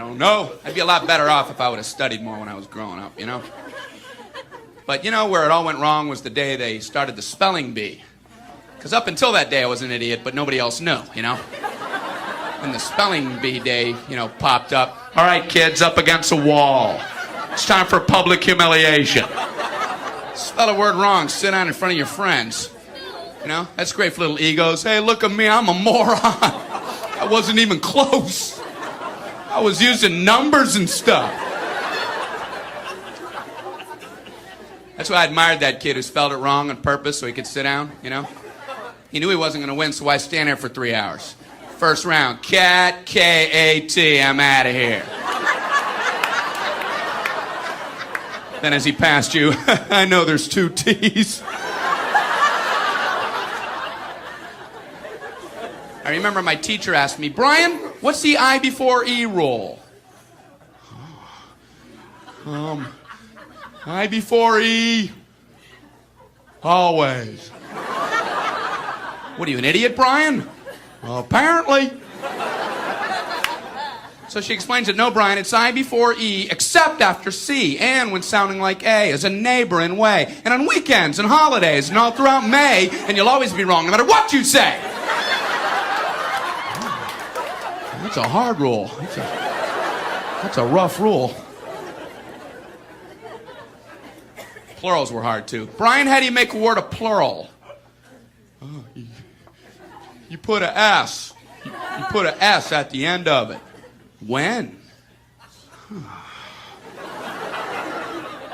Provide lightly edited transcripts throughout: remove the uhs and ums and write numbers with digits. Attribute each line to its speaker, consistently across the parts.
Speaker 1: don't know. I'd be a lot better off if I would have studied more when I was growing up, you know? But you know where it all went wrong was the day they started the spelling bee. Because up until that day I was an idiot, but nobody else knew, you know? When the spelling bee day, you know, popped up. All right, kids, up against a wall. It's time for public humiliation. Spell a word wrong, sit down in front of your friends. You know, that's great for little egos. Hey, look at me, I'm a moron. I wasn't even close. I was using numbers and stuff. That's why I admired that kid who spelled it wrong on purpose so he could sit down, you know? He knew he wasn't going to win, so why stand there for 3 hours? First round, cat, K-A-T, I'm out of here. Then as he passed you, I know there's 2 T's. I remember my teacher asked me, Brian, what's the I before E rule? I before E, always. What are you, an idiot, Brian? Well, apparently. So she explains it, no, Brian, it's I before E, except after C, and when sounding like A, as a neighbor in way, and on weekends and holidays, and all throughout May, and you'll always be wrong, no matter what you say. That's a hard rule. That's a rough rule. Plurals were hard, too. Brian, how do you make a word a plural? Oh, you put a S. You put a S at the end of it. When?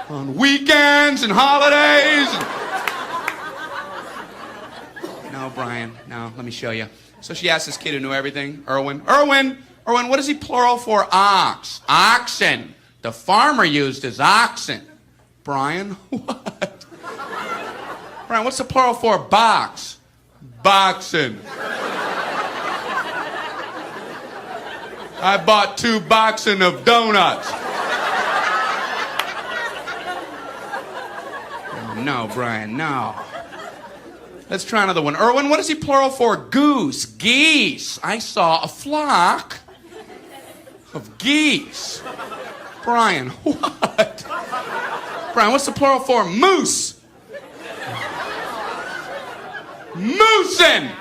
Speaker 1: On weekends and holidays. No, Brian, no, let me show you. So she asked this kid who knew everything, Erwin, what is he plural for? Ox. Oxen. The farmer used his oxen. Brian, what? Brian, what's the plural for box? Boxing. I bought 2 boxing of donuts. Oh, no, Brian, no. Let's try another one. Erwin, what is he plural for? Goose. Geese. I saw a flock of geese. Brian, what? Brian, what's the plural for? Moose. Moosin'.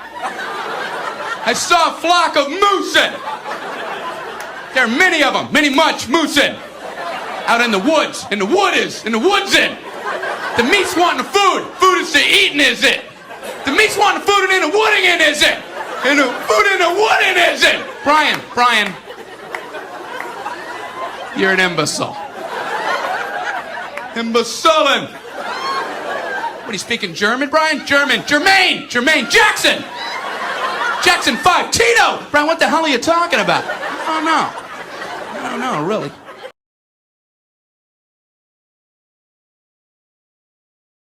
Speaker 1: I saw a flock of moosin'. There are many of them, much moosin'. Out in the woods, in the woodsin'. The meat's wanting the food. Food is to eatin', is it? The meat's wanting the food and in the wooding in, is it? And the food in the wooding, is it? Brian, you're an imbecile. Imbecilin'. What, are you speaking German, Brian? Jermaine Jackson. Jackson 5, Tito. Brian, what the hell are you talking about? I don't know, really.